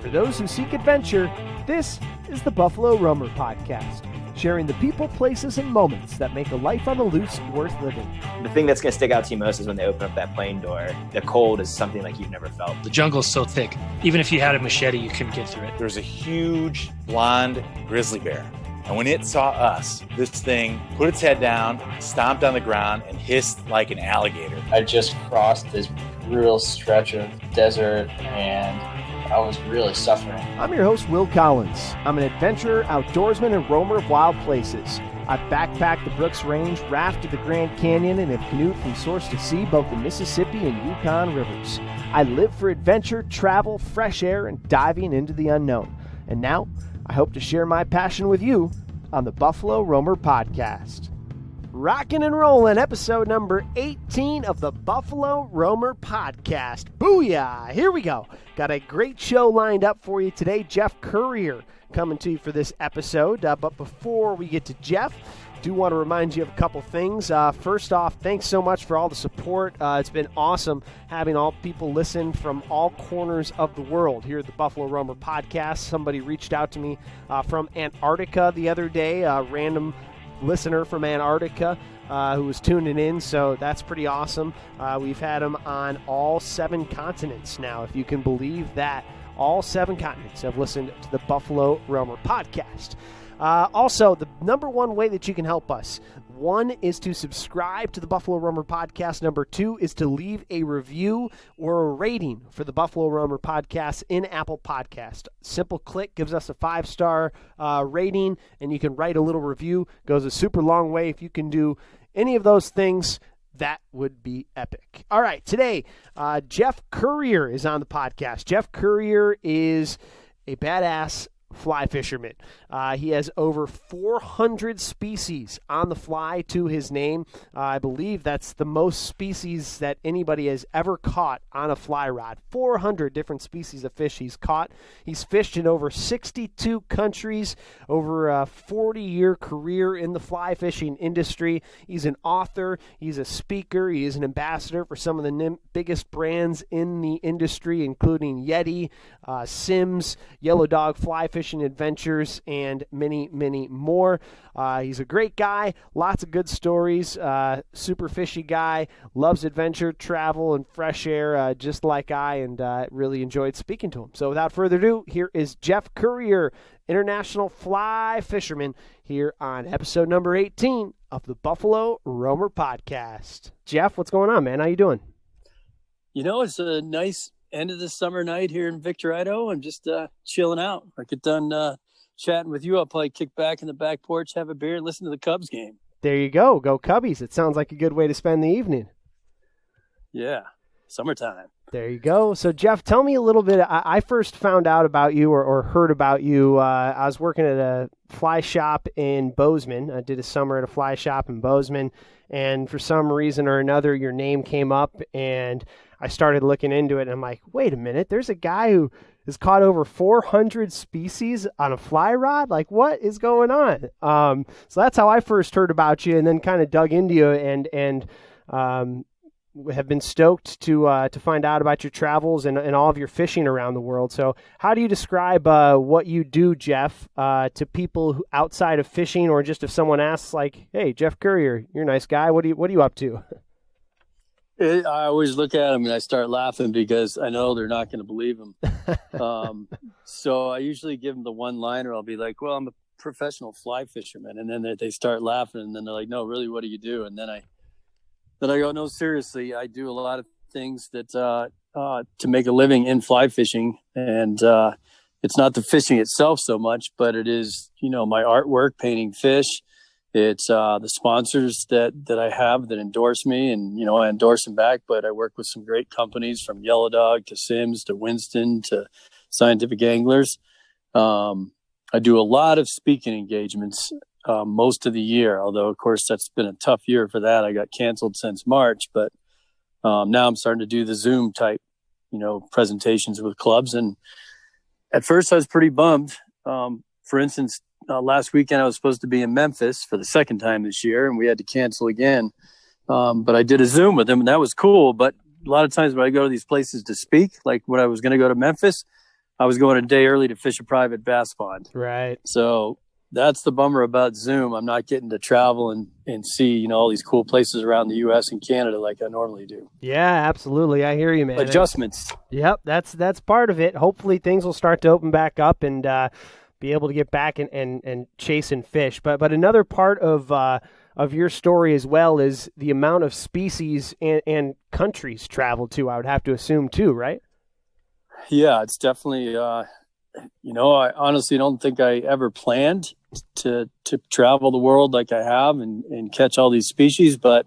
For those who seek adventure, this is the Buffalo Roamer Podcast, sharing the people, places, and moments that make a life on the loose worth living. The thing that's going to stick out to you most is when they open up that plane door. The cold is something like you've never felt. The jungle's so thick, even if you had a machete, you couldn't get through it. There's a huge blonde grizzly bear. And when it saw us, this thing put its head down, stomped on the ground, and hissed like an alligator. I just crossed this brutal stretch of desert, and I was really suffering. I'm your host, Will Collins. I'm an adventurer, outdoorsman, and roamer of wild places. I've backpacked the Brooks Range, rafted the Grand Canyon, and have canoed from source to sea, both the Mississippi and Yukon rivers. I live for adventure, travel, fresh air, and diving into the unknown. And now, I hope to share my passion with you on the Buffalo Roamer Podcast. Rockin' and rollin', episode number 18 of the Buffalo Roamer Podcast. Booyah! Here we go. Got a great show lined up for you today. Jeff Currier coming to you for this episode. But before we get to Jeff, do want to remind you of a couple things. First off, thanks so much for all the support. It's been awesome having all people listen from all corners of the world here at the Buffalo Roamer Podcast. Somebody reached out to me from Antarctica the other day, a random listener from Antarctica who was tuning in, so that's pretty awesome. We've had them on all 7 continents now, if you can believe that. All 7 continents have listened to the Buffalo Roamer Podcast. Also, the number one way that you can help us, 1 is to subscribe to the Buffalo Roamer Podcast. Number 2 is to leave a review or a rating for the Buffalo Roamer Podcast in Apple Podcast. Simple click gives us a 5-star rating, and you can write a little review. Goes a super long way. If you can do any of those things, that would be epic. All right, today, Jeff Currier is on the podcast. Jeff Currier is a badass fly fisherman. He has over 400 species on the fly to his name. I believe that's the most species that anybody has ever caught on a fly rod. 400 different species of fish he's caught. He's fished in over 62 countries, over a 40-year career in the fly fishing industry. He's an author. He's a speaker. He is an ambassador for some of the biggest brands in the industry, including Yeti, Sims, Yellow Dog Fly Fishing Adventures, and many, many more. He's a great guy, lots of good stories, super fishy guy, loves adventure, travel, and fresh air, just like I, and really enjoyed speaking to him. So without further ado, here is Jeff Currier, international fly fisherman, here on episode number 18 of the Buffalo Roamer Podcast. Jeff, what's going on, man? How you doing? You know, it's a nice end of the summer night here in Victor, Idaho. I'm just chilling out. I get done chatting with you. I'll probably kick back in the back porch, have a beer, and listen to the Cubs game. There you go. Go Cubbies. It sounds like a good way to spend the evening. Yeah, summertime. There you go. So, Jeff, tell me a little bit. I first found out about you or heard about you. I was working at a fly shop in Bozeman. I did a summer at a fly shop in Bozeman, and for some reason or another, your name came up, and I started looking into it, and I'm like, wait a minute, there's a guy who has caught over 400 species on a fly rod? Like, what is going on? So that's how I first heard about you, and then kind of dug into you, and have been stoked to find out about your travels and all of your fishing around the world. So how do you describe what you do, Jeff, to people who, outside of fishing, or just if someone asks, like, hey, Jeff Currier, you're a nice guy, what are you up to? I always look at them and I start laughing because I know they're not going to believe them. So I usually give them the one-liner. I'll be like, well, I'm a professional fly fisherman. And then they start laughing, and then they're like, no, really, what do you do? And then I go, no, seriously, I do a lot of things that to make a living in fly fishing. And it's not the fishing itself so much, but it is, my artwork, painting fish. It's the sponsors that I have that endorse me, and, I endorse them back. But I work with some great companies, from Yellow Dog to Sims to Winston to Scientific Anglers. I do a lot of speaking engagements most of the year, although, of course, that's been a tough year for that. I got canceled since March, but now I'm starting to do the Zoom type, presentations with clubs. And at first I was pretty bummed. For instance, last weekend I was supposed to be in Memphis for the second time this year, and we had to cancel again. But I did a Zoom with them, and that was cool. But a lot of times when I go to these places to speak, like when I was going to go to Memphis, I was going a day early to fish a private bass pond. Right. So that's the bummer about Zoom. I'm not getting to travel and see, all these cool places around the U.S. and Canada like I normally do. Yeah, absolutely. I hear you, man. Adjustments. Yep, that's part of it. Hopefully things will start to open back up and be able to get back and chase and fish. But another part of your story as well is the amount of species and countries traveled to, I would have to assume too, right? Yeah, it's definitely, I honestly don't think I ever planned to travel the world like I have and catch all these species. But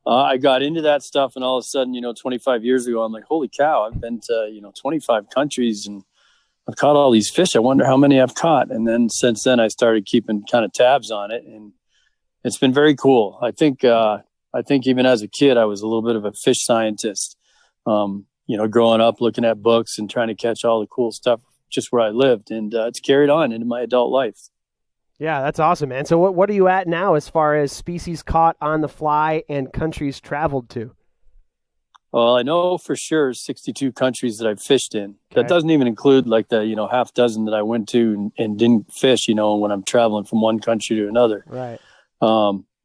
I got into that stuff, and all of a sudden, 25 years ago, I'm like, holy cow, I've been to, 25 countries and I've caught all these fish. I wonder how many I've caught. And then since then I started keeping kind of tabs on it, and it's been very cool. I think even as a kid, I was a little bit of a fish scientist, growing up, looking at books and trying to catch all the cool stuff just where I lived. And it's carried on into my adult life. Yeah, that's awesome, man. So what are you at now as far as species caught on the fly and countries traveled to? Well, I know for sure 62 countries that I've fished in. Okay. That doesn't even include like the, half dozen that I went to and didn't fish, when I'm traveling from one country to another. Right.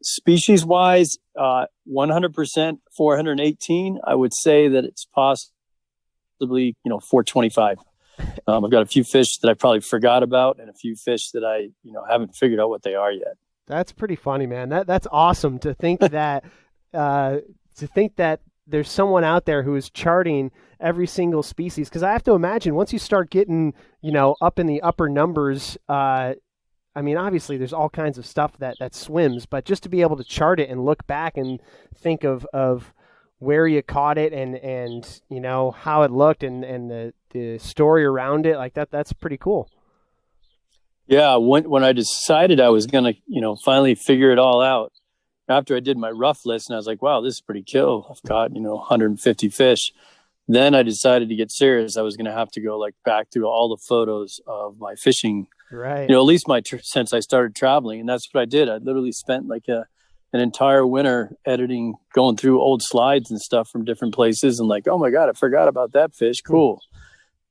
Species wise, 100%, 418. I would say that it's possibly, 425. I've got a few fish that I probably forgot about and a few fish that I, haven't figured out what they are yet. That's pretty funny, man. That's awesome to think that, there's someone out there who is charting every single species. Cause I have to imagine once you start getting, up in the upper numbers, obviously there's all kinds of stuff that swims, but just to be able to chart it and look back and think of where you caught it and how it looked and the story around it, like that's pretty cool. Yeah, when I decided I was gonna finally figure it all out, after I did my rough list, and I was like, wow, this is pretty cool. I've caught 150 fish. Then I decided to get serious. I was gonna have to go back through all the photos of my fishing. Right. At least since I started traveling, and that's what I did. I literally spent an entire winter editing, going through old slides and stuff from different places, and oh my god, I forgot about that fish. Cool.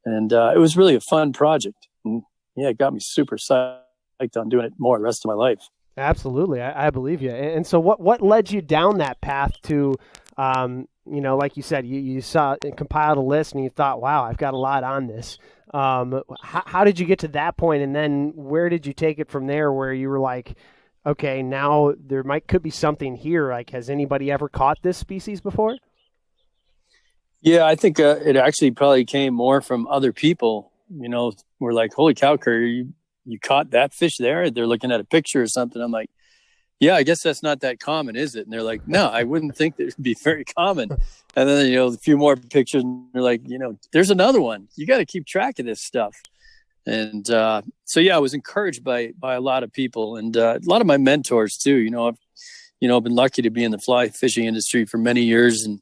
And it was really a fun project. And yeah, it got me super psyched on doing it more the rest of my life. Absolutely, I believe you. And so, what led you down that path to, like you said, you saw and compiled a list, and you thought, wow, I've got a lot on this. How did you get to that point, and then where did you take it from there? Where you were like, okay, now there could be something here. Like, has anybody ever caught this species before? Yeah, I think it actually probably came more from other people. We're like, holy cow, Currier, you caught that fish there? They're looking at a picture or something. I'm like, yeah, I guess that's not that common, is it? And they're like, no, I wouldn't think that it'd be very common. And then, a few more pictures, and they're like, there's another one. You got to keep track of this stuff. And so, yeah, I was encouraged by a lot of people and a lot of my mentors too. I've been lucky to be in the fly fishing industry for many years and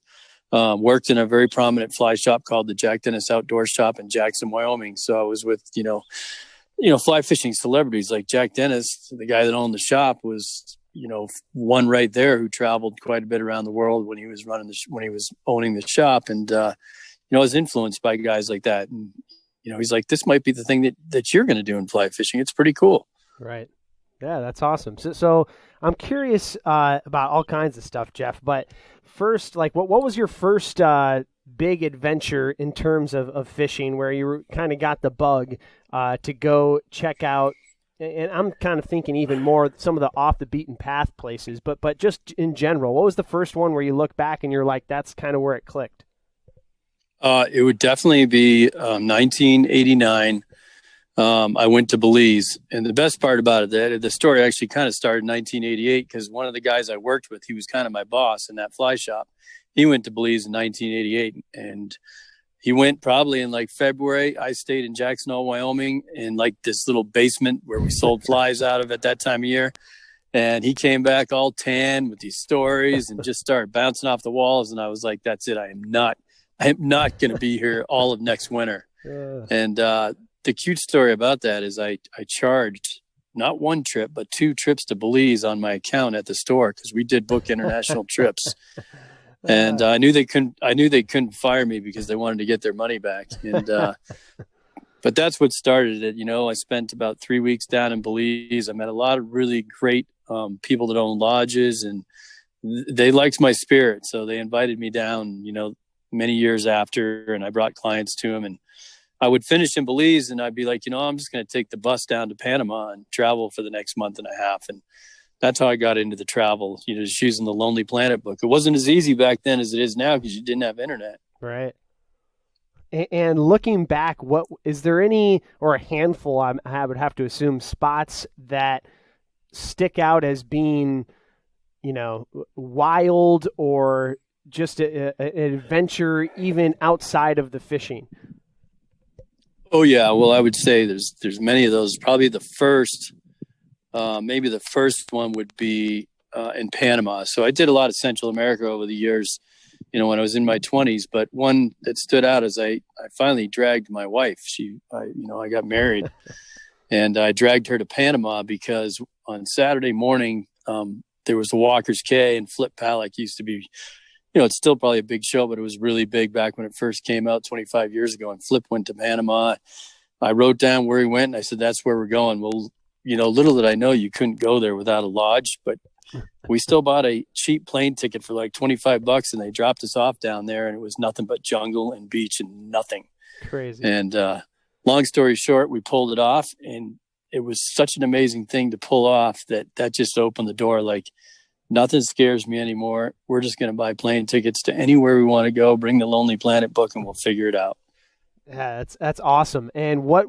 worked in a very prominent fly shop called the Jack Dennis Outdoor Shop in Jackson, Wyoming. So I was with, fly fishing celebrities like Jack Dennis, the guy that owned the shop was, one right there who traveled quite a bit around the world when he was owning the shop. And, I was influenced by guys like that. And, he's like, this might be the thing that you're going to do in fly fishing. It's pretty cool. Right. Yeah, that's awesome. So I'm curious about all kinds of stuff, Jeff, but first, what was your first big adventure in terms of fishing where you kind of got the bug to go check out, and I'm kind of thinking even more some of the off the beaten path places, but just in general, what was the first one where you look back and you're like, that's kind of where it clicked? It would definitely be 1989. I went to Belize, and the best part about it, the story actually kind of started in 1988 because one of the guys I worked with, he was kind of my boss in that fly shop. He went to Belize in 1988, and he went probably in February. I stayed in Jackson Hole, Wyoming, in this little basement where we sold flies out of at that time of year. And he came back all tan with these stories and just started bouncing off the walls. And I was like, that's it. I am not going to be here all of next winter. And the cute story about that is I charged not one trip, but 2 trips to Belize on my account at the store because we did book international trips. And I knew they couldn't fire me because they wanted to get their money back. And but that's what started it. I spent about 3 weeks down in Belize. I met a lot of really great people that own lodges, and they liked my spirit. So they invited me down, many years after, and I brought clients to them. And I would finish in Belize, and I'd be like, I'm just going to take the bus down to Panama and travel for the next month and a half. And that's how I got into the travel, just using the Lonely Planet book. It wasn't as easy back then as it is now because you didn't have internet. Right. And looking back, what is there any, or a handful, I would have to assume, spots that stick out as being, wild or just an adventure even outside of the fishing? Oh yeah, well I would say there's many of those. Probably the first, maybe the first one would be in Panama. So I did a lot of Central America over the years, when I was in my 20s. But one that stood out is I finally dragged my wife. I got married, and I dragged her to Panama because on Saturday morning there was the Walker's Cay, and Flip Palick used to be. It's still probably a big show, but it was really big back when it first came out 25 years ago. And Flip went to Panama. I wrote down where he went, and I said, that's where we're going. Well, little did I know you couldn't go there without a lodge, but we still bought a cheap plane ticket for like $25, and they dropped us off down there, and it was nothing but jungle and beach and nothing. Crazy. And long story short, we pulled it off, and it was such an amazing thing to pull off that just opened the door. Like, nothing scares me anymore. We're just going to buy plane tickets to anywhere we want to go, bring the Lonely Planet book, and we'll figure it out. Yeah, that's awesome. And what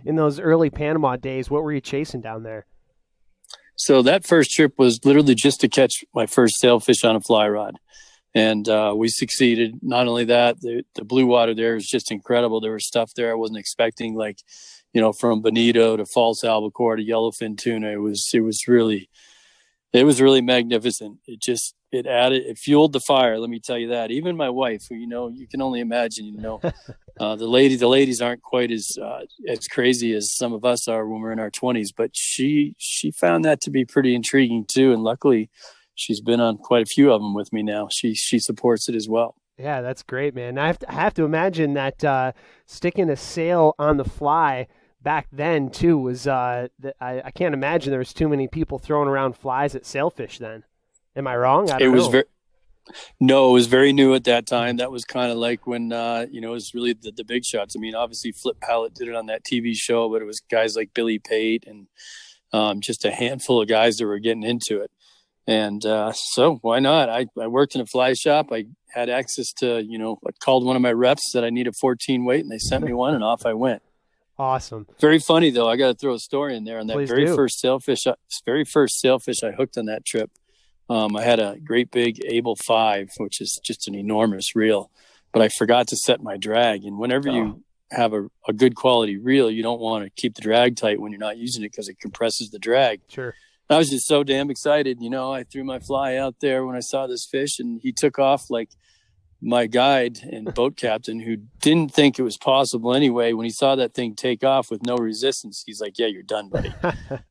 in those early Panama days, what were you chasing down there? So that first trip was literally just to catch my first sailfish on a fly rod. And we succeeded. Not only that, the blue water there is just incredible. There was stuff there I wasn't expecting, like, from bonito to false albacore to yellowfin tuna. It was really magnificent. It fueled the fire. Let me tell you that. Even my wife, who, you can only imagine, the ladies aren't quite as crazy as some of us are when we're in our 20s, but she found that to be pretty intriguing too. And luckily she's been on quite a few of them with me now. She supports it as well. Yeah, that's great, man. I have to imagine that sticking a sail on the fly back then too was I can't imagine there was too many people throwing around flies at sailfish then. Am I wrong? I don't know. No, it was very new at that time. That was kind of like when it was really the big shots. I mean, obviously Flip Pallett did it on that TV show, but it was guys like Billy Pate and just a handful of guys that were getting into it. And so why not? I worked in a fly shop. I had access to, I called one of my reps, said I need a 14 weight, and they sent me one, and off I went. Awesome. Very funny though. I got to throw a story in there on that. Please very do. first sailfish I hooked on that trip. I had a great big Able 5, which is just an enormous reel, but I forgot to set my drag. And whenever you have a good quality reel, you don't want to keep the drag tight when you're not using it because it compresses the drag. Sure. I was just so damn excited. I threw my fly out there when I saw this fish, and he took off like my guide and boat captain, who didn't think it was possible anyway. When he saw that thing take off with no resistance, he's like, yeah, you're done, buddy.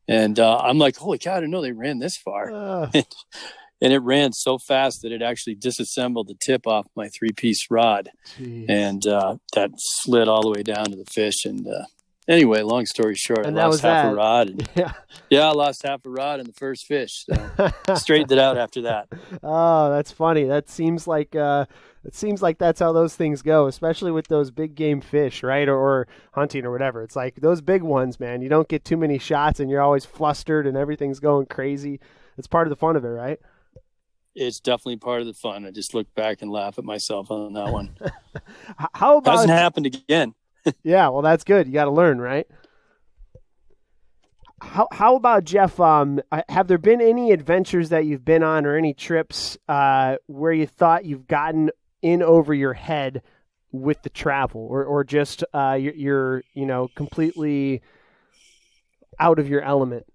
And I'm like, holy cow, I didn't know they ran this far. And it ran so fast that it actually disassembled the tip off my 3-piece rod. Jeez. And that slid all the way down to the fish. And anyway, long story short, and I lost half a rod. And, I lost half a rod in the first fish. So straightened it out after that. Oh, that's funny. That seems like that's how those things go, especially with those big game fish, right? Or hunting or whatever. It's like those big ones, man. You don't get too many shots, and you're always flustered, and everything's going crazy. It's part of the fun of it, right? It's definitely part of the fun. I just look back and laugh at myself on that one. How about hasn't happened again? Yeah, well, that's good. You got to learn, right? How about Jeff? Have there been any adventures that you've been on, or any trips where you thought you've gotten in over your head with the travel, or just you're completely out of your element?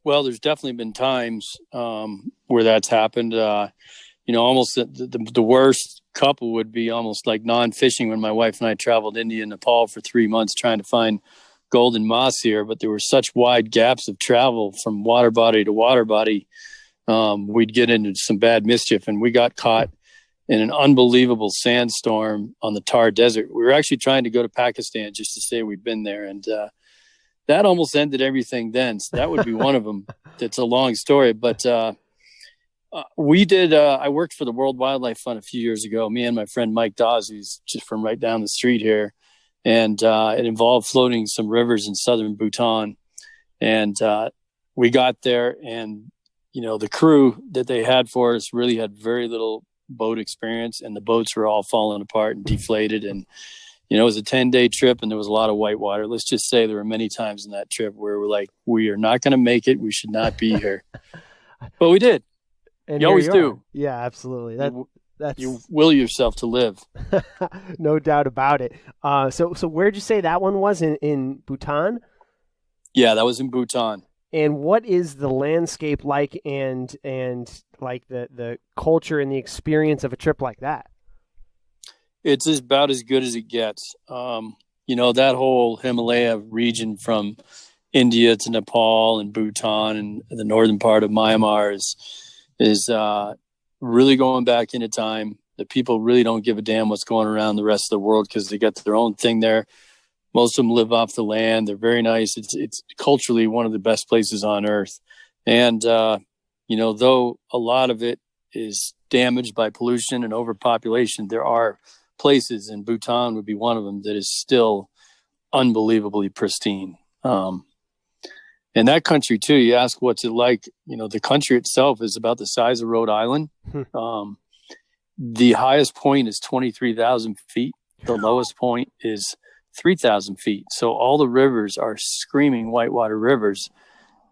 Well, there's definitely been times where that's happened. Almost the worst couple would be almost like non-fishing, when my wife and I traveled India and Nepal for 3 months trying to find golden moss here. But there were such wide gaps of travel from water body to water body. We'd get into some bad mischief, and we got caught in an unbelievable sandstorm on the Thar Desert. We were actually trying to go to Pakistan just to say we'd been there, and that almost ended everything then. So that would be one of them. It's a long story, but we did. I worked for the World Wildlife Fund a few years ago. Me and my friend Mike Dawes, who's just from right down the street here, and it involved floating some rivers in southern Bhutan. And we got there, and the crew that they had for us really had very little boat experience, and the boats were all falling apart and deflated. And it was a 10-day trip, and there was a lot of whitewater. Let's just say there were many times in that trip where we're like, we are not going to make it. We should not be here. But we did. And you always do. Yeah, absolutely. That's you will yourself to live. No doubt about it. So where'd you say that one was, in Bhutan? Yeah, that was in Bhutan. And what is the landscape like, and like the culture and the experience of a trip like that? It's about as good as it gets. That whole Himalaya region from India to Nepal and Bhutan and the northern part of Myanmar is really going back into time. The people really don't give a damn what's going around the rest of the world because they got their own thing there. Most of them live off the land. They're very nice. It's culturally one of the best places on earth. And, though a lot of it is damaged by pollution and overpopulation, there are places, and Bhutan would be one of them, that is still unbelievably pristine. And that country too, you ask what's it like, the country itself is about the size of Rhode Island. The highest point is 23,000 feet. The lowest point is 3,000 feet. So all the rivers are screaming whitewater rivers.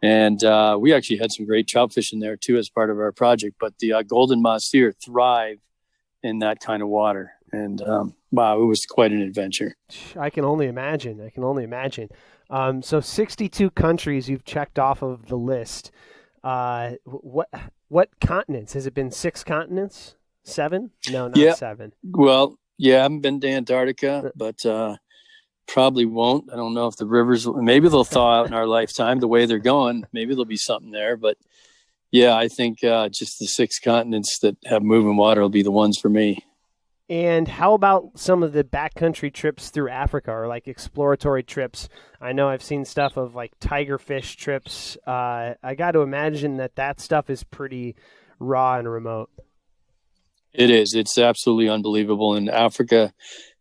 And we actually had some great trout fishing there too as part of our project. But the golden mahseer thrive in that kind of water. And wow, it was quite an adventure. I can only imagine. So 62 countries you've checked off of the list. What continents? Has it been 6 continents? 7? No, not 7. Well, yeah, I haven't been to Antarctica, but probably won't. I don't know if the rivers, maybe they'll thaw out in our lifetime the way they're going. Maybe there'll be something there. But yeah, I think just the 6 continents that have moving water will be the ones for me. And how about some of the backcountry trips through Africa, or like exploratory trips? I know I've seen stuff of like tigerfish trips. I got to imagine that stuff is pretty raw and remote. It is. It's absolutely unbelievable. And Africa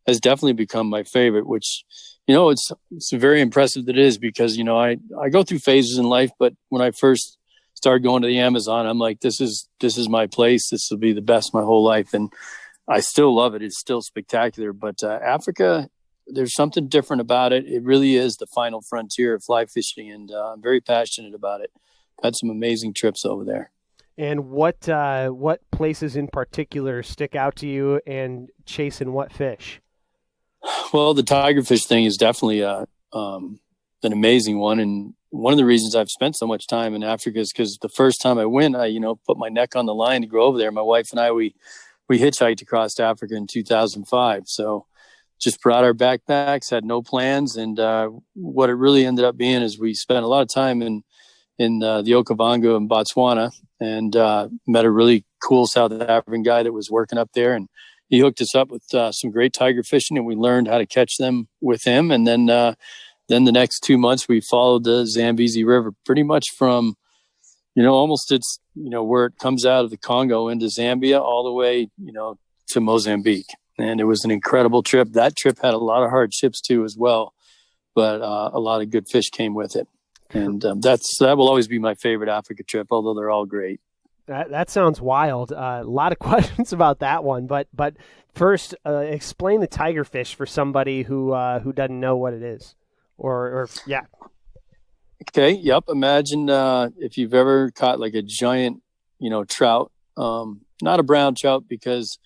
has definitely become my favorite, which, it's very impressive that it is, because, I go through phases in life, but when I first started going to the Amazon, I'm like, this is my place. This will be the best my whole life. And I still love it. It's still spectacular. But Africa, there's something different about it. It really is the final frontier of fly fishing, and I'm very passionate about it. Had some amazing trips over there. And what places in particular stick out to you, and chasing what fish? Well, the tigerfish thing is definitely an amazing one. And one of the reasons I've spent so much time in Africa is because the first time I went, I put my neck on the line to go over there. My wife and I, we hitchhiked across Africa in 2005. So just brought our backpacks, had no plans. And what it really ended up being is we spent a lot of time in the Okavango in Botswana, and met a really cool South African guy that was working up there. And he hooked us up with some great tiger fishing, and we learned how to catch them with him. And then the next 2 months, we followed the Zambezi River pretty much from, almost it's, where it comes out of the Congo into Zambia all the way, to Mozambique. And it was an incredible trip. That trip had a lot of hardships too as well, but a lot of good fish came with it. And that will always be my favorite Africa trip, although they're all great. That sounds wild. A lot of questions about that one, but first, explain the tigerfish for somebody who doesn't know what it is, or yeah. Okay. Yep. Imagine if you've ever caught like a giant, trout. Not a brown trout, because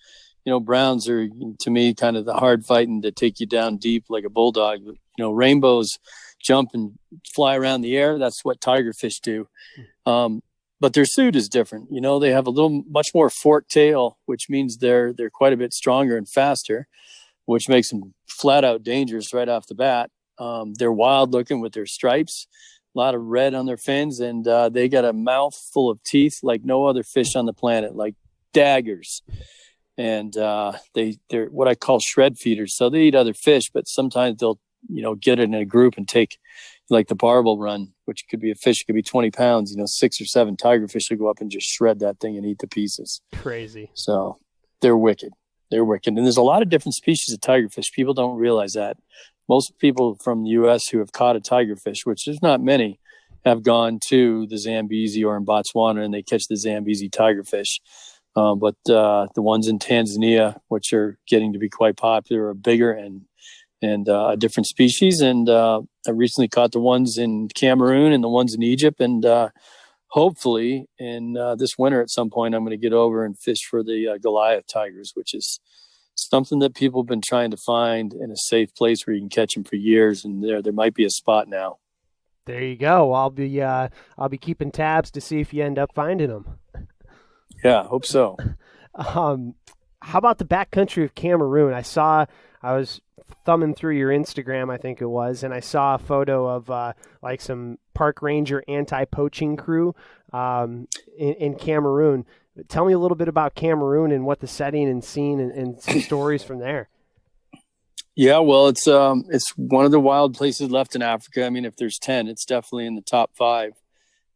browns are, to me, kind of the hard fighting to take you down deep like a bulldog. Rainbows jump and fly around the air. That's what tigerfish do. But their suit is different. They have a much more forked tail, which means they're quite a bit stronger and faster, which makes them flat out dangerous right off the bat. They're wild looking with their stripes, a lot of red on their fins, and they got a mouth full of teeth like no other fish on the planet, like daggers. and they're what I call shred feeders. So they eat other fish, but sometimes they'll get it in a group and take, like the barbel run, which could be a fish, could be 20 pounds. 6 or 7 tigerfish will go up and just shred that thing and eat the pieces. Crazy. So they're wicked. They're wicked. And there's a lot of different species of tigerfish. People don't realize that. Most people from the U.S. who have caught a tigerfish, which there's not many, have gone to the Zambezi or in Botswana and they catch the Zambezi tigerfish. But the ones in Tanzania, which are getting to be quite popular, are bigger and a different species. And I recently caught the ones in Cameroon and the ones in Egypt. And hopefully in this winter at some point, I'm going to get over and fish for the Goliath tigers, which is something that people have been trying to find in a safe place where you can catch them for years. And there might be a spot now. There you go. I'll be keeping tabs to see if you end up finding them. Yeah, I hope so. How about the backcountry of Cameroon? I was thumbing through your Instagram, I think it was, and I saw a photo of like some park ranger anti-poaching crew in Cameroon. Tell me a little bit about Cameroon and what the setting and scene and some stories from there. Yeah, well, it's one of the wild places left in Africa. I mean, if there's 10, it's definitely in the top 5.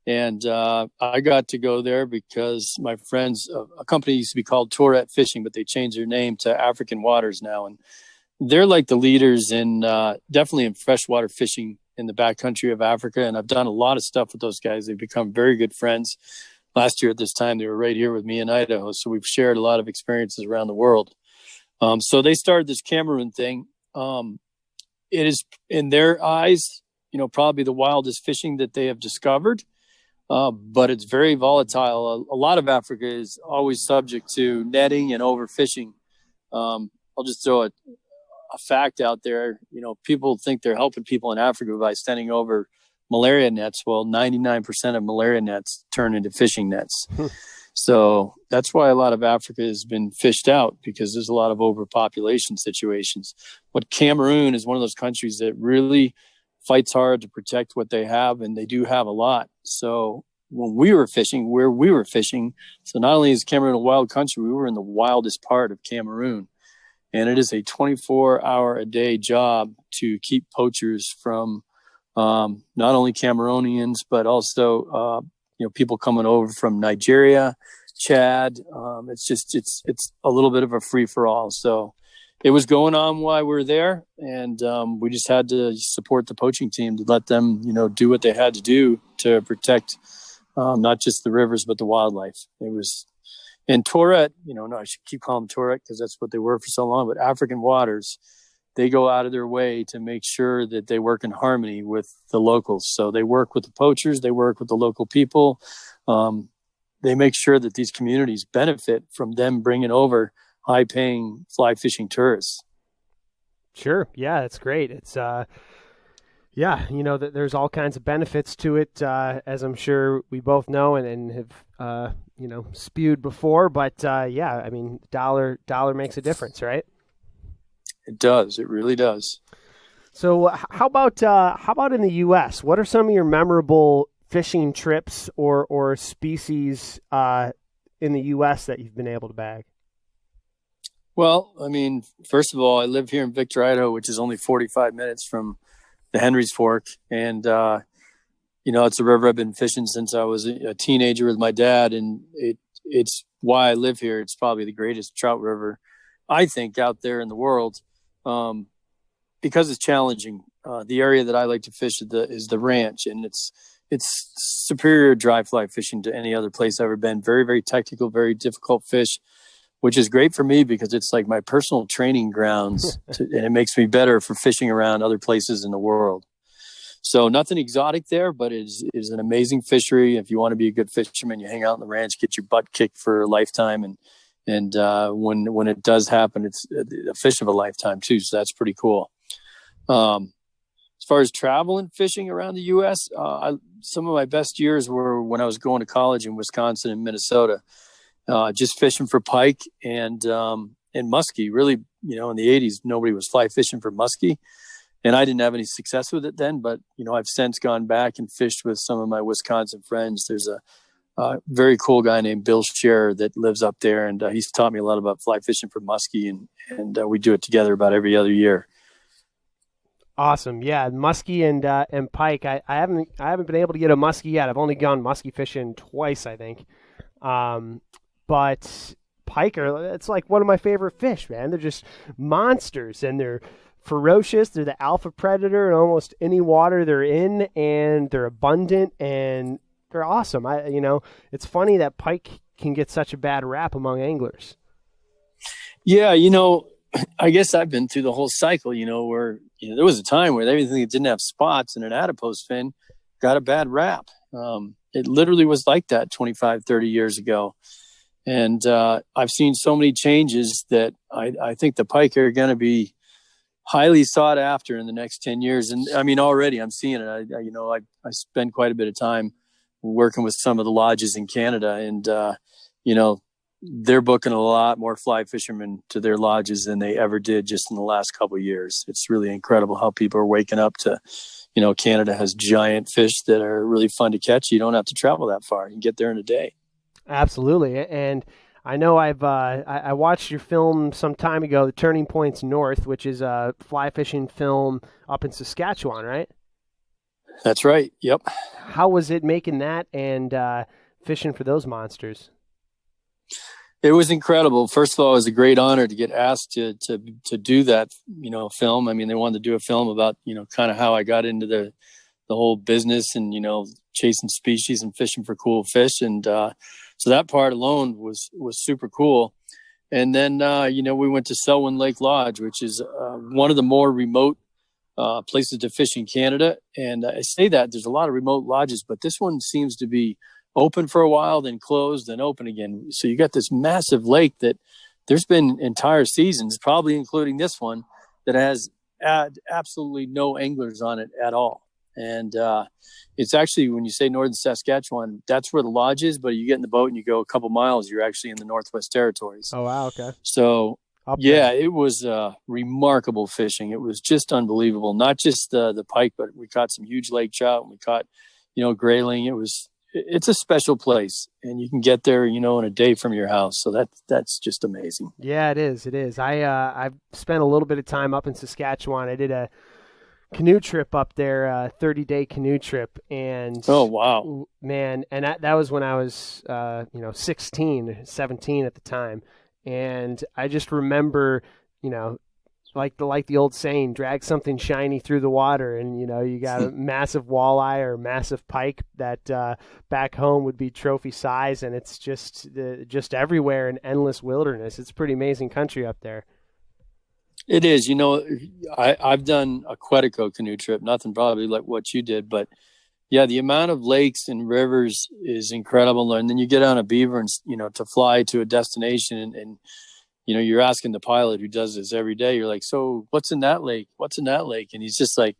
And I got to go there because my friends, a company used to be called Tourette Fishing, but they changed their name to African Waters now. And they're like the leaders in definitely in freshwater fishing in the backcountry of Africa. And I've done a lot of stuff with those guys. They've become very good friends. Last year at this time, they were right here with me in Idaho. So we've shared a lot of experiences around the world. So they started this Cameroon thing. It is, in their eyes, probably the wildest fishing that they have discovered. But it's very volatile. A lot of Africa is always subject to netting and overfishing. I'll just throw a fact out there. People think they're helping people in Africa by sending over malaria nets. Well, 99% of malaria nets turn into fishing nets. So that's why a lot of Africa has been fished out, because there's a lot of overpopulation situations. But Cameroon is one of those countries that really fights hard to protect what they have, and they do have a lot. So when we were fishing, where we were fishing, so not only is Cameroon a wild country, we were in the wildest part of Cameroon. And it is a 24-hour-a-day job to keep poachers from not only Cameroonians, but also people coming over from Nigeria, Chad. It's a little bit of a free-for-all. So it was going on while we were there, and we just had to support the poaching team to let them, do what they had to do to protect not just the rivers but the wildlife. It was in Tourette, no, I should keep calling them Tourette because that's what they were for so long. But African Waters, they go out of their way to make sure that they work in harmony with the locals. So they work with the poachers, they work with the local people. They make sure that these communities benefit from them bringing over high-paying fly fishing tourists. Sure. Yeah, that's great. It's, there's all kinds of benefits to it, as I'm sure we both know and have, spewed before. But, dollar makes a difference, right? It does. It really does. So how about in the U.S.? What are some of your memorable fishing trips or species in the U.S. that you've been able to bag? Well, I mean, first of all, I live here in Victor, Idaho, which is only 45 minutes from the Henry's Fork. And, it's a river I've been fishing since I was a teenager with my dad. And it's why I live here. It's probably the greatest trout river, I think, out there in the world, because it's challenging. The area that I like to fish is the ranch, and it's superior dry fly fishing to any other place I've ever been. Very, very technical, very difficult fish, which is great for me because it's like my personal training grounds and it makes me better for fishing around other places in the world. So nothing exotic there, but it is an amazing fishery. If you want to be a good fisherman, you hang out on the ranch, get your butt kicked for a lifetime. And when it does happen, it's a fish of a lifetime too. So that's pretty cool. As far as travel and fishing around the U.S., some of my best years were when I was going to college in Wisconsin and Minnesota, just fishing for pike and muskie. Really, in the 80s, nobody was fly fishing for muskie. And I didn't have any success with it then. But, I've since gone back and fished with some of my Wisconsin friends. There's very cool guy named Bill Scherer that lives up there, and he's taught me a lot about fly fishing for muskie, and we do it together about every other year. Awesome, yeah, muskie and pike. I haven't been able to get a muskie yet. I've only gone muskie fishing twice, I think. But pike it's like one of my favorite fish, man. They're just monsters, and they're ferocious. They're the alpha predator in almost any water they're in, and they're abundant, and they're awesome. It's funny that pike can get such a bad rap among anglers. Yeah, I guess I've been through the whole cycle, where there was a time where everything that didn't have spots and an adipose fin got a bad rap. It literally was like that 25, 30 years ago. And I've seen so many changes that I think the pike are going to be highly sought after in the next 10 years. And I mean, already I'm seeing it. I spend quite a bit of time working with some of the lodges in Canada, and, they're booking a lot more fly fishermen to their lodges than they ever did just in the last couple of years. It's really incredible how people are waking up to, Canada has giant fish that are really fun to catch. You don't have to travel that far. You can get there in a day. Absolutely. And I know I watched your film some time ago, The Turning Points North, which is a fly fishing film up in Saskatchewan, right? That's right. Yep. How was it making that and fishing for those monsters? It was incredible. First of all, it was a great honor to get asked to do that, film. I mean, they wanted to do a film about, kind of how I got into the whole business and, chasing species and fishing for cool fish. And so that part alone was super cool. And then, we went to Selwyn Lake Lodge, which is one of the more remote places to fish in Canada. And I say that there's a lot of remote lodges, but this one seems to be open for a while, then closed, then open again. So you got this massive lake that there's been entire seasons, probably including this one, that has absolutely no anglers on it at all. And it's actually, when you say northern Saskatchewan, that's where the lodge is, but you get in the boat and you go a couple miles, you're actually in the Northwest Territories. Oh, wow. Okay. So it was remarkable fishing. It was just unbelievable. Not just the pike, but we caught some huge lake trout, and we caught, grayling. It's a special place, and you can get there, in a day from your house. So that's just amazing. Yeah, it is. It is. I've spent a little bit of time up in Saskatchewan. I did a canoe trip up there, a 30-day canoe trip. And oh, wow, man. And that was when I was, 16, 17 at the time. And I just remember, like the old saying, drag something shiny through the water, and you got a massive walleye or massive pike that back home would be trophy size, and it's just everywhere in endless wilderness. It's a pretty amazing country up there. It is. I've done a Quetico canoe trip, nothing probably like what you did, but yeah, the amount of lakes and rivers is incredible. And then you get on a beaver and to fly to a destination and you're asking the pilot who does this every day, you're like, so what's in that lake? What's in that lake? And he's just like,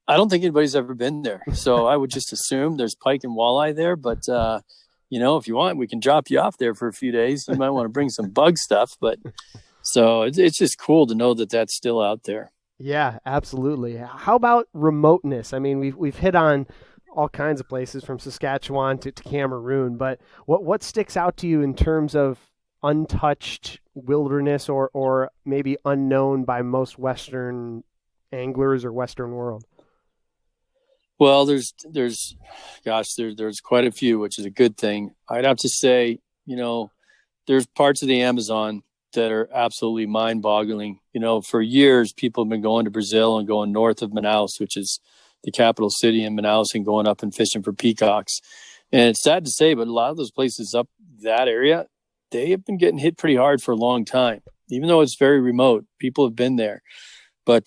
I don't think anybody's ever been there. So I would just assume there's pike and walleye there. But, if you want, we can drop you off there for a few days. You might want to bring some bug stuff. But so it's just cool to know that that's still out there. Yeah, absolutely. How about remoteness? I mean, we've hit on all kinds of places from Saskatchewan to Cameroon, but what sticks out to you in terms of untouched wilderness or maybe unknown by most Western anglers or Western world? Well, there's quite a few, which is a good thing. I'd have to say, there's parts of the Amazon that are absolutely mind-boggling. For years, people have been going to Brazil and going north of Manaus, which is the capital city in Manaus, and going up and fishing for peacocks. And it's sad to say, but a lot of those places up that area, they have been getting hit pretty hard for a long time, even though it's very remote. People have been there. But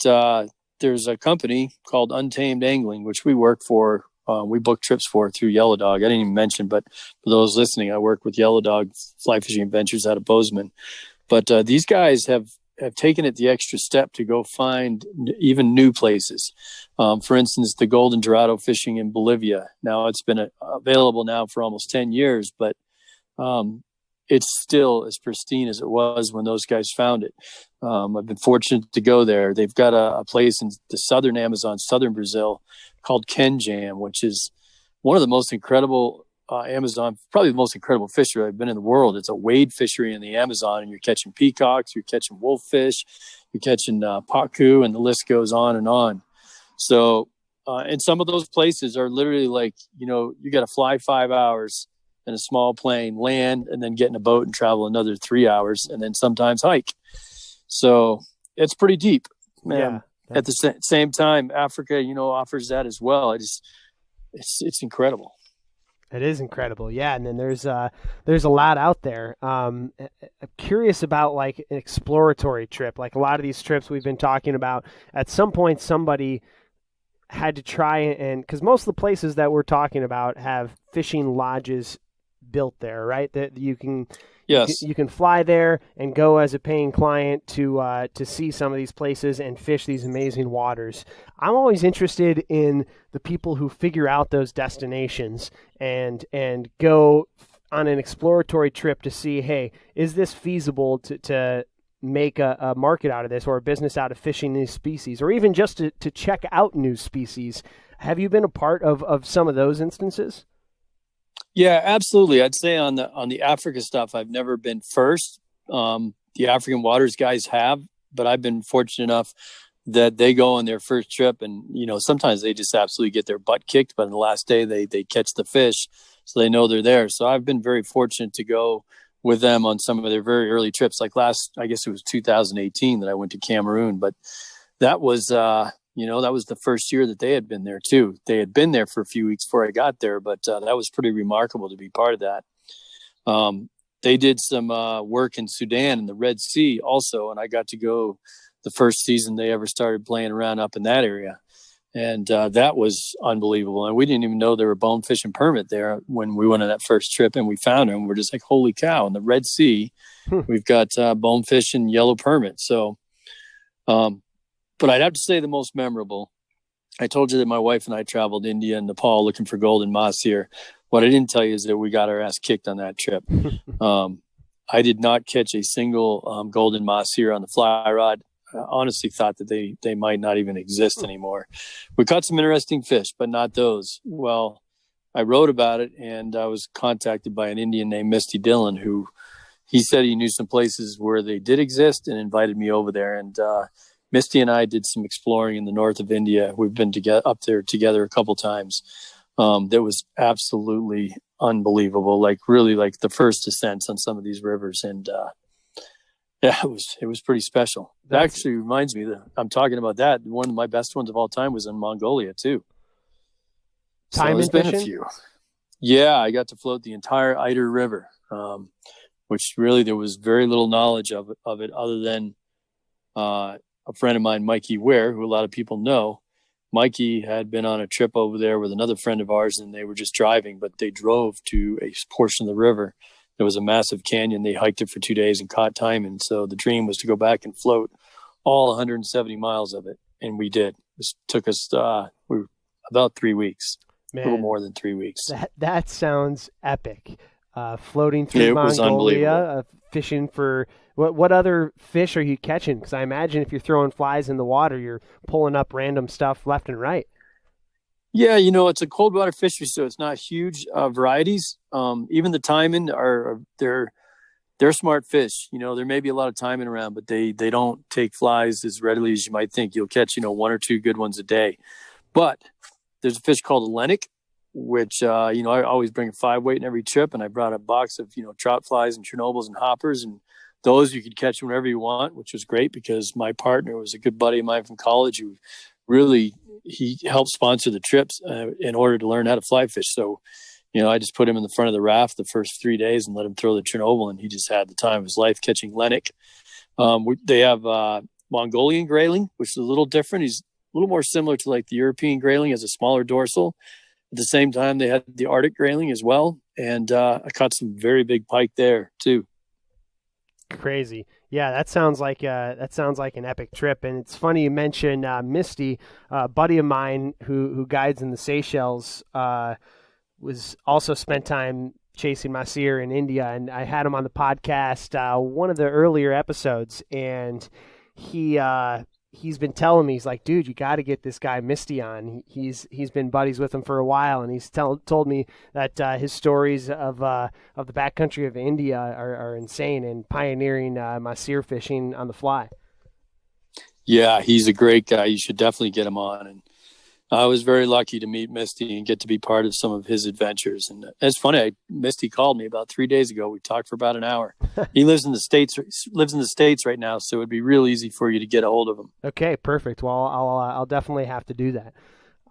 there's a company called Untamed Angling, which we work for. We book trips for through Yellow Dog. I didn't even mention, but for those listening, I work with Yellow Dog Fly Fishing Adventures out of Bozeman. But these guys have taken it the extra step to go find even new places. For instance, the golden dorado fishing in Bolivia. Now, it's been available now for almost 10 years, but it's still as pristine as it was when those guys found it. I've been fortunate to go there. They've got a place in the southern Amazon, southern Brazil, called Kenjam, which is one of the most incredible Amazon, probably the most incredible fishery I've been in the world. It's a wade fishery in the Amazon, and you're catching peacocks, you're catching wolffish, you're catching pacu, and the list goes on and on. So, and some of those places are literally like, you got to fly 5 hours in a small plane, land, and then get in a boat and travel another 3 hours, and then sometimes hike. So it's pretty deep. Yeah. At the same time, Africa, offers that as well. It's incredible. It is incredible. Yeah. And then there's a lot out there. I'm curious about like an exploratory trip. Like a lot of these trips we've been talking about, at some point somebody had to try and, because most of the places that we're talking about have fishing lodges built there, right? That you can, yes, you can fly there and go as a paying client to see some of these places and fish these amazing waters. I'm always interested in the people who figure out those destinations and go on an exploratory trip to see, hey, is this feasible to make a market out of this, or a business out of fishing these species, or even just to check out new species. Have you been a part of some of those instances? Yeah, absolutely. I'd say on the Africa stuff, I've never been first. The African waters guys have, but I've been fortunate enough that they go on their first trip, and sometimes they just absolutely get their butt kicked, but on the last day they catch the fish, so they know they're there. So I've been very fortunate to go with them on some of their very early trips. Like I guess it was 2018 that I went to Cameroon, but that was, that was the first year that they had been there too. They had been there for a few weeks before I got there, but that was pretty remarkable to be part of that. They did some work in Sudan and the Red Sea also, and I got to go the first season they ever started playing around up in that area. And that was unbelievable. And we didn't even know there were bonefish and permit there when we went on that first trip, and we found them. We're just like, holy cow, in the Red Sea, we've got bonefish and yellow permit. So, but I'd have to say the most memorable, I told you that my wife and I traveled India and Nepal looking for golden mahseer. What I didn't tell you is that we got our ass kicked on that trip. I did not catch a single golden mahseer on the fly rod. I honestly thought that they might not even exist anymore. We caught some interesting fish, but not those. Well, I wrote about it, and I was contacted by an Indian named Misty Dillon, who he said he knew some places where they did exist and invited me over there. And Misty and I did some exploring in the north of India. We've been up there together a couple times. That was absolutely unbelievable. Like really like the first ascents on some of these rivers. And, yeah, it was pretty special. That actually reminds me that I'm talking about that. One of my best ones of all time was in Mongolia too. Time there's and been fishing? a few. Yeah, I got to float the entire Eider River, which really there was very little knowledge of it other than a friend of mine, Mikey Ware, who a lot of people know. Mikey had been on a trip over there with another friend of ours, and they were just driving, but they drove to a portion of the river. There was a massive canyon. They hiked it for 2 days and caught time. And so the dream was to go back and float all 170 miles of it. And we did. It took us we were about 3 weeks, Man, a little more than 3 weeks. That sounds epic. Floating through Mongolia, fishing for what other fish are you catching? Because I imagine if you're throwing flies in the water, you're pulling up random stuff left and right. Yeah, it's a cold water fishery, so it's not huge varieties. Even the taimen they're smart fish. There may be a lot of taimen around, but they don't take flies as readily as you might think. You'll catch, 1 or 2 good ones a day. But there's a fish called a lennick, which, I always bring a 5-weight in every trip. And I brought a box of, trout flies and Chernobyls and hoppers. And those you could catch whenever you want, which was great because my partner was a good buddy of mine from college who really, he helped sponsor the trips in order to learn how to fly fish. So, I just put him in the front of the raft the first 3 days and let him throw the Chernobyl, and he just had the time of his life catching lennick. They have Mongolian grayling, which is a little different. He's a little more similar to like the European grayling, has a smaller dorsal. At the same time, they had the Arctic grayling as well, and I caught some very big pike there too. Crazy. Yeah, that sounds like an epic trip. And it's funny you mentioned Misty, a buddy of mine who guides in the Seychelles, was also spent time chasing mahseer in India, and I had him on the podcast one of the earlier episodes, and he he's been telling me, he's like, dude, you got to get this guy Misty on. He's been buddies with him for a while, and he's told me that his stories of the backcountry of India are insane, and pioneering mahseer fishing on the fly. Yeah, he's a great guy. You should definitely get him on. And I was very lucky to meet Misty and get to be part of some of his adventures. And it's funny, Misty called me about 3 days ago. We talked for about an hour. He lives in the States right now, so it'd be real easy for you to get a hold of him. Okay, perfect. Well, I'll definitely have to do that.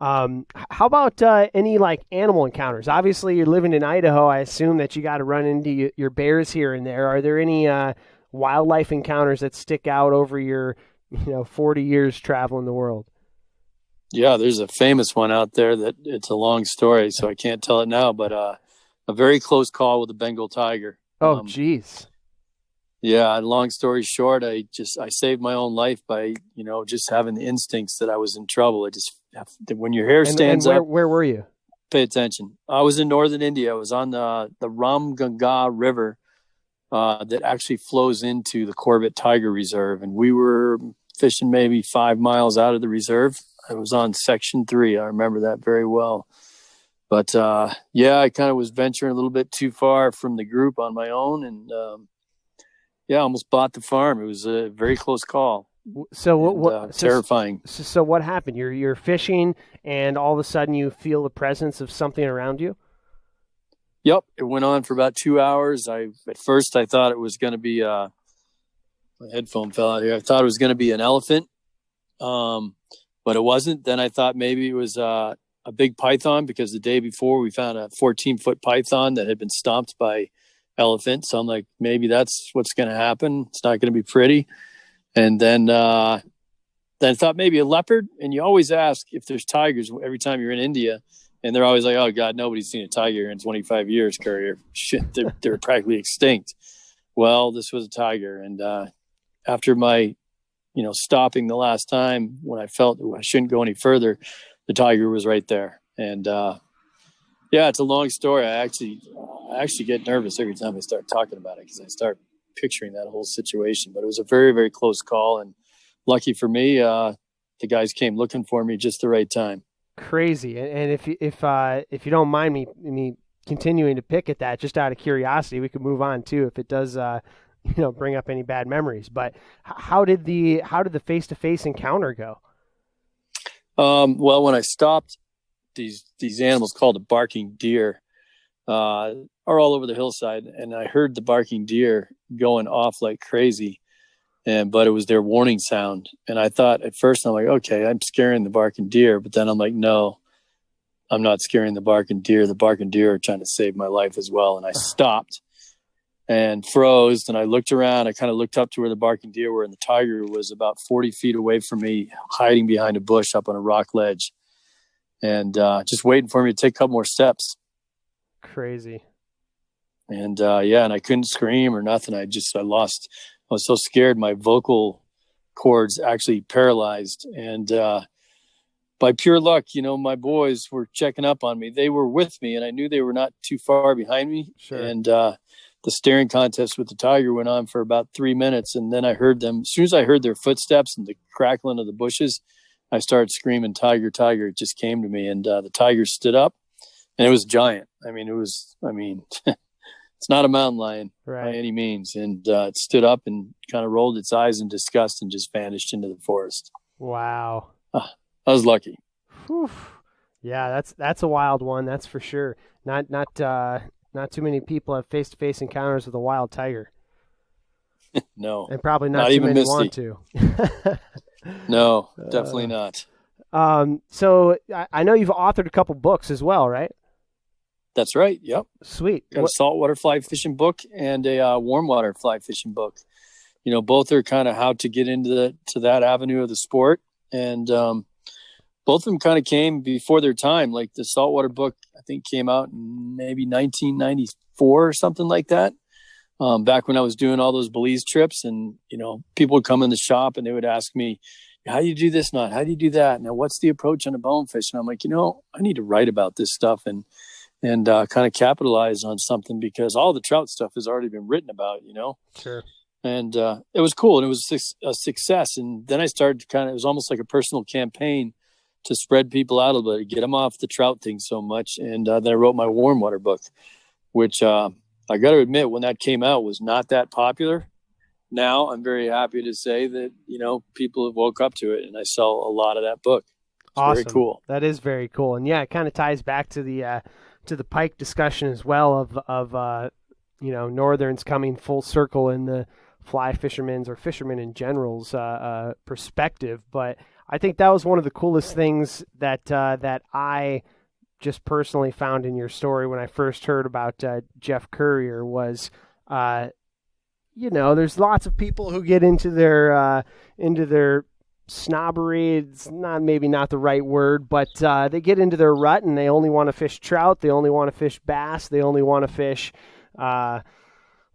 How about any like animal encounters? Obviously, you're living in Idaho. I assume that you got to run into your bears here and there. Are there any wildlife encounters that stick out over your 40 years traveling the world? Yeah, there's a famous one out there that it's a long story, so I can't tell it now, but a very close call with a Bengal tiger. Oh, geez. Yeah, long story short, I saved my own life by, just having the instincts that I was in trouble. When your hair stands up. Where were you? Pay attention. I was in northern India. I was on the Ram-Ganga River that actually flows into the Corbett Tiger Reserve, and we were fishing maybe 5 miles out of the reserve. I was on section 3. I remember that very well. But I kind of was venturing a little bit too far from the group on my own, and I almost bought the farm. It was a very close call. So terrifying. So what happened? You're fishing, and all of a sudden you feel the presence of something around you? Yep, it went on for about 2 hours. At first I thought it was going to be my headphone fell out here. I thought it was going to be an elephant, but it wasn't. Then I thought maybe it was a big python, because the day before we found a 14-foot python that had been stomped by elephant. So I'm like, maybe that's what's going to happen. It's not going to be pretty. And then I thought maybe a leopard. And you always ask if there's tigers every time you're in India. And they're always like, oh, God, nobody's seen a tiger in 25 years, Currier. Shit, they're practically extinct. Well, this was a tiger. And after my, stopping the last time when I felt I shouldn't go any further, the tiger was right there. And, it's a long story. I actually get nervous every time I start talking about it, because I start picturing that whole situation. But it was a very, very close call. And lucky for me, the guys came looking for me just the right time. Crazy. And if you don't mind me continuing to pick at that, just out of curiosity, we could move on too if it does bring up any bad memories. But how did the face-to-face encounter go? Well, when I stopped, these animals called a barking deer are all over the hillside, and I heard the barking deer going off like crazy. But it was their warning sound. And I thought at first, I'm like, okay, I'm scaring the barking deer. But then I'm like, no, I'm not scaring the barking deer. The barking deer are trying to save my life as well. And I stopped and froze. And I looked around. I kind of looked up to where the barking deer were. And the tiger was about 40 feet away from me, hiding behind a bush up on a rock ledge. And just waiting for me to take a couple more steps. Crazy. And and I couldn't scream or nothing. I was so scared my vocal cords actually paralyzed. And by pure luck, my boys were checking up on me. They were with me, and I knew they were not too far behind me. Sure. And the staring contest with the tiger went on for about 3 minutes. And then I heard them. As soon as I heard their footsteps and the crackling of the bushes, I started screaming, "Tiger, tiger." It just came to me. And the tiger stood up, and it was giant. It's not a mountain lion by any means. And it stood up and kind of rolled its eyes in disgust and just vanished into the forest. Wow. I was lucky. Whew. Yeah, that's a wild one. That's for sure. Not too many people have face-to-face encounters with a wild tiger. No. And probably not too even many Misty. want to. No, definitely not. So I know you've authored a couple books as well, right? That's right. Yep. Sweet. Got a saltwater fly fishing book and a warm water fly fishing book. Both are kind of how to get into that avenue of the sport. And both of them kind of came before their time. Like the saltwater book, I think came out in maybe 1994 or something like that. Back when I was doing all those Belize trips, and, people would come in the shop and they would ask me, how do you do this knot? How do you do that? Now, what's the approach on a bonefish? And I'm like, I need to write about this stuff and kind of capitalize on something, because all the trout stuff has already been written about, Sure. And it was cool, and it was a success. And then I started it was almost like a personal campaign to spread people out a little bit, get them off the trout thing so much. And then I wrote my warm water book, which I got to admit, when that came out, was not that popular. Now I'm very happy to say that, people have woke up to it, and I sell a lot of that book. It's awesome. Very cool. That is very cool. And yeah, it kind of ties back to the pike discussion as well of Northerns coming full circle in the fly fishermen's or fishermen in general's perspective. But I think that was one of the coolest things that I just personally found in your story when I first heard about Jeff Currier was, there's lots of people who get into their snobbery. It's maybe not the right word, but they get into their rut and they only want to fish trout. They only want to fish bass. They only want to fish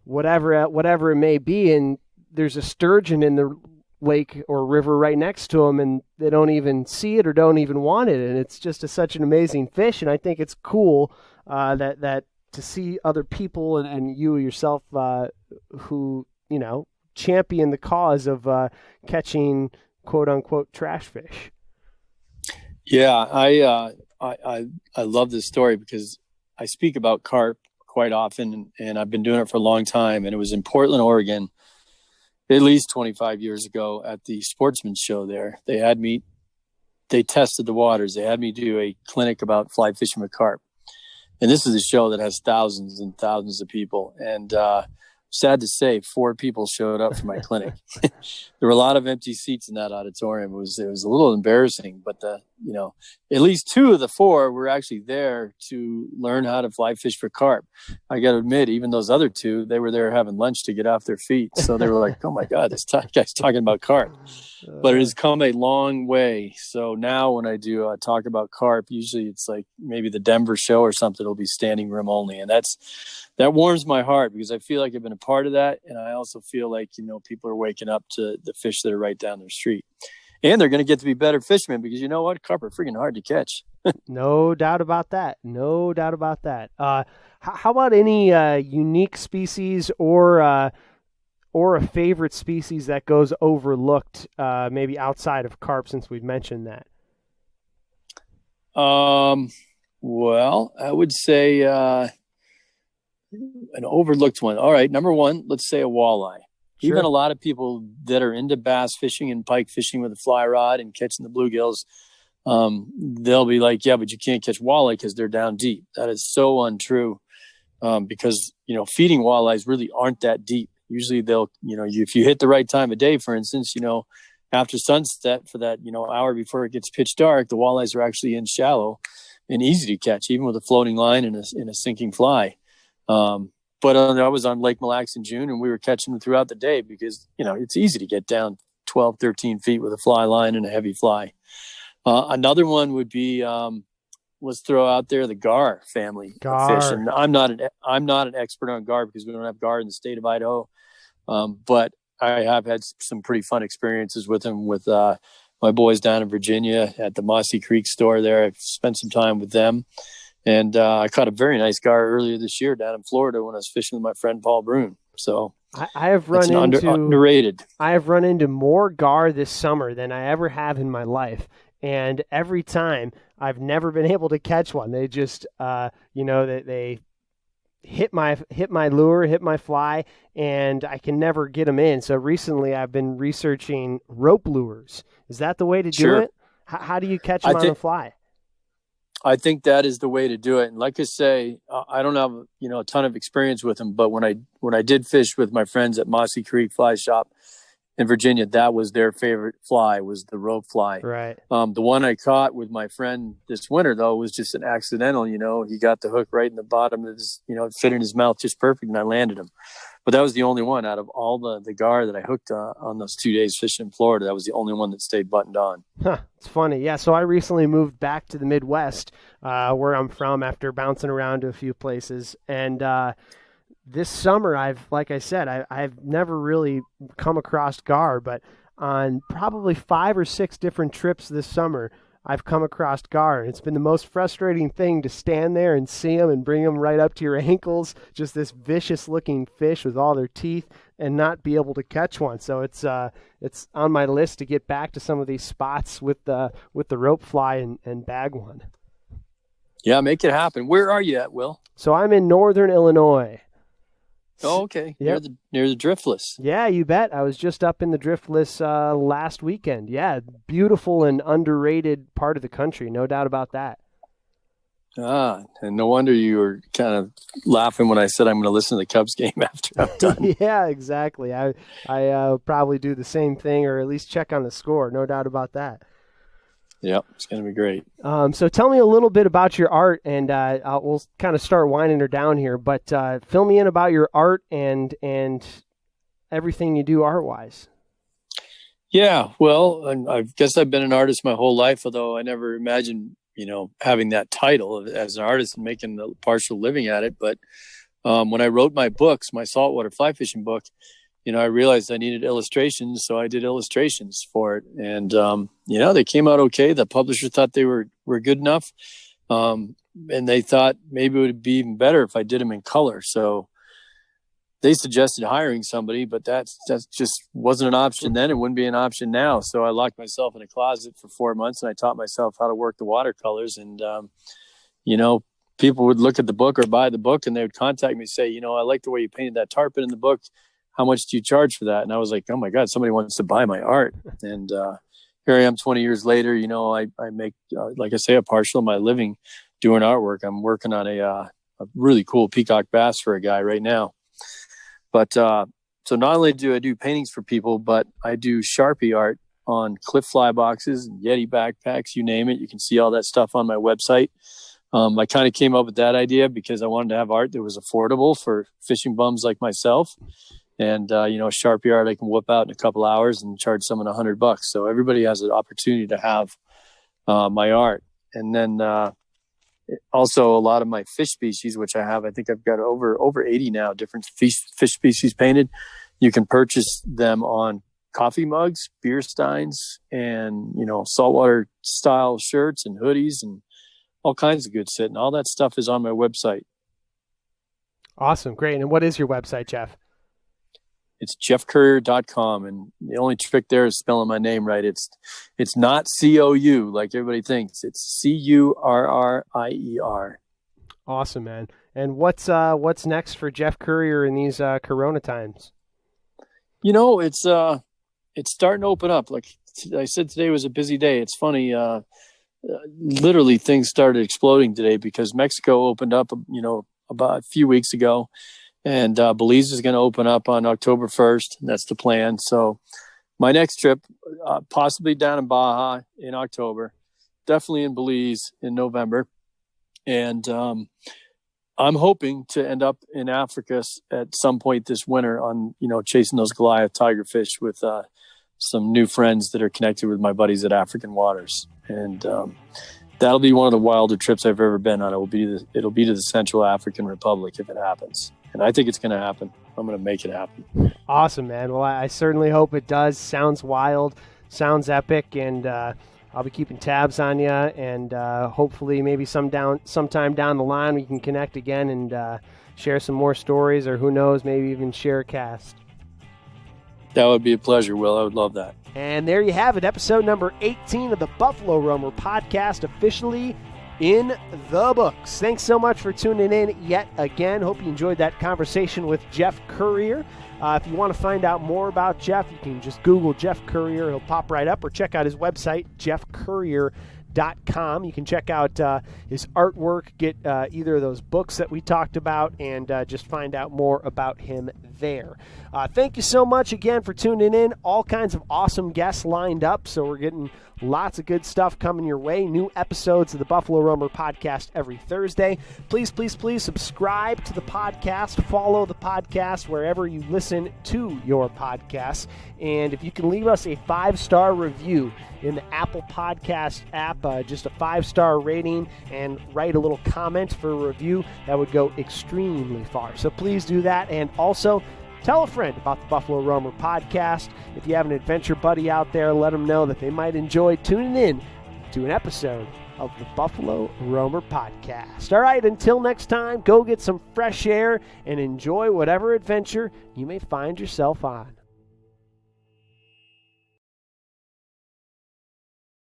whatever it may be, and there's a sturgeon in the lake or river right next to them, and they don't even see it or don't even want it, and it's just such an amazing fish. And I think it's cool that to see other people and you yourself who champion the cause of catching quote unquote trash fish. Yeah, I love this story because I speak about carp quite often, and I've been doing it for a long time. And it was in Portland, Oregon, at least 25 years ago at the Sportsman's Show there. They tested the waters. They had me do a clinic about fly fishing with carp. And this is a show that has thousands and thousands of people. And sad to say, 4 people showed up for my clinic. There were a lot of empty seats in that auditorium. It was a little embarrassing, but at least 2 of the 4 were actually there to learn how to fly fish for carp. I got to admit, even those other 2, they were there having lunch to get off their feet. So they were like, "Oh my God, this guy's talking about carp." But it has come a long way. So now when I do talk about carp, usually it's like maybe the Denver show or something will be standing room only. And that warms my heart because I feel like I've been a part of that. And I also feel like, people are waking up to the fish that are right down their street. And they're going to get to be better fishermen because you know what? Carp are freaking hard to catch. No doubt about that. No doubt about that. How about any unique species or a favorite species that goes overlooked, maybe outside of carp, since we've mentioned that? Well, I would say an overlooked one. All right, number 1, let's say a walleye. Sure. Even a lot of people that are into bass fishing and pike fishing with a fly rod and catching the bluegills, they'll be like, yeah, but you can't catch walleye because they're down deep. That is so untrue because, feeding walleyes really aren't that deep. Usually they'll, if you hit the right time of day, for instance, after sunset for that, hour before it gets pitch dark, the walleyes are actually in shallow and easy to catch, even with a floating line and a sinking fly. But I was on Lake Mille Lacs in June, and we were catching them throughout the day because, it's easy to get down 12, 13 feet with a fly line and a heavy fly. Another one would be, let's throw out there the gar family of fish. And I'm not an expert on gar because we don't have gar in the state of Idaho. But I have had some pretty fun experiences with them with my boys down in Virginia at the Mossy Creek store there. I've spent some time with them. And I caught a very nice gar earlier this year down in Florida when I was fishing with my friend Paul Brune. So I have run into underrated. I have run into more gar this summer than I ever have in my life, and every time I've never been able to catch one. They just they hit my lure, hit my fly, and I can never get them in. So recently I've been researching rope lures. Is that the way to do it? How do you catch them on the fly? I think that is the way to do it. And like I say, I don't have, a ton of experience with them, but when I did fish with my friends at Mossy Creek Fly Shop in Virginia, that was their favorite fly, was the rope fly. Right. The one I caught with my friend this winter, though, was just an accidental. He got the hook right in the bottom of his, it fit in his mouth just perfect, and I landed him. But that was the only one out of all the gar that I hooked on those 2 days fishing in Florida. That was the only one that stayed buttoned on. Huh, it's funny. Yeah, so I recently moved back to the Midwest, where I'm from, after bouncing around to a few places. And this summer, like I said, I've never really come across gar, but on probably 5 or 6 different trips this summer, I've come across gar. It's been the most frustrating thing to stand there and see them and bring them right up to your ankles, just this vicious looking fish with all their teeth, and not be able to catch one. So it's on my list to get back to some of these spots with the rope fly and bag one. Yeah, make it happen. Where are you at, Will? So I'm in northern Illinois. Oh, okay. Yep. Near the Driftless. Yeah, you bet. I was just up in the Driftless last weekend. Yeah, beautiful and underrated part of the country, no doubt about that. And no wonder you were kind of laughing when I said I'm going to listen to the Cubs game after I'm done. Yeah, exactly. I probably do the same thing, or at least check on the score, no doubt about that. Yep, it's going to be great. So tell me a little bit about your art, and we'll kind of start winding her down here, but fill me in about your art and everything you do art-wise. Yeah, well, I guess I've been an artist my whole life, although I never imagined, having that title as an artist and making a partial living at it. But when I wrote my books, my saltwater fly fishing book, I realized I needed illustrations, so I did illustrations for it. And, they came out okay. The publisher thought they were good enough. And they thought maybe it would be even better if I did them in color. So they suggested hiring somebody, but that just wasn't an option then. It wouldn't be an option now. So I locked myself in a closet for 4 months, and I taught myself how to work the watercolors. And, people would look at the book or buy the book, and they would contact me and say, I like the way you painted that tarpon in the book. How much do you charge for that? And I was like, oh my God, somebody wants to buy my art. And here I am 20 years later, I make, like I say, a partial of my living doing artwork. I'm working on a really cool peacock bass for a guy right now. But so not only do I do paintings for people, but I do Sharpie art on cliff fly boxes and Yeti backpacks, you name it. You can see all that stuff on my website. I kind of came up with that idea because I wanted to have art that was affordable for fishing bums like myself. And, Sharpie art I can whip out in a couple hours and charge someone $100. So everybody has an opportunity to have my art. And then also a lot of my fish species, which I think I've got over 80 now, different fish species painted. You can purchase them on coffee mugs, beer steins, and, saltwater style shirts and hoodies and all kinds of good shit. And all that stuff is on my website. Awesome. Great. And what is your website, Jeff? It's jeffcurrier.com, and the only trick there is spelling my name right. It's not C-O-U like everybody thinks. It's C-U-R-R-I-E-R. Awesome, man. And what's next for Jeff Currier in these Corona times? It's starting to open up. Like I said, today was a busy day. It's funny. Literally, things started exploding today because Mexico opened up, about a few weeks ago. And Belize is going to open up on October 1st. And that's the plan. So my next trip, possibly down in Baja in October, definitely in Belize in November. And I'm hoping to end up in Africa at some point this winter on, chasing those Goliath tigerfish with some new friends that are connected with my buddies at African Waters. And that'll be one of the wilder trips I've ever been on. It'll be to the Central African Republic if it happens. And I think it's going to happen. I'm going to make it happen. Awesome, man. Well, I certainly hope it does. Sounds wild, sounds epic, and I'll be keeping tabs on you. And hopefully, maybe sometime down the line, we can connect again and share some more stories, or who knows, maybe even share a cast. That would be a pleasure, Will. I would love that. And there you have it, episode number 18 of the Buffalo Roamer podcast, officially in the books. Thanks so much for tuning in yet again. Hope you enjoyed that conversation with Jeff Currier. If you want to find out more about Jeff, you can just Google Jeff Currier. He'll pop right up, or check out his website, jeffcurrier.com. You can check out his artwork, get either of those books that we talked about, and just find out more about him there. Thank you so much again for tuning in. All kinds of awesome guests lined up, so we're getting lots of good stuff coming your way. New episodes of the Buffalo Roamer podcast every Thursday. Please, please, please subscribe to the podcast. Follow the podcast wherever you listen to your podcasts. And if you can leave us a 5-star review in the Apple Podcast app, just a 5-star rating, and write a little comment for a review, that would go extremely far. So please do that. And also, tell a friend about the Buffalo Roamer podcast. If you have an adventure buddy out there, let them know that they might enjoy tuning in to an episode of the Buffalo Roamer Podcast. All right, until next time, go get some fresh air and enjoy whatever adventure you may find yourself on.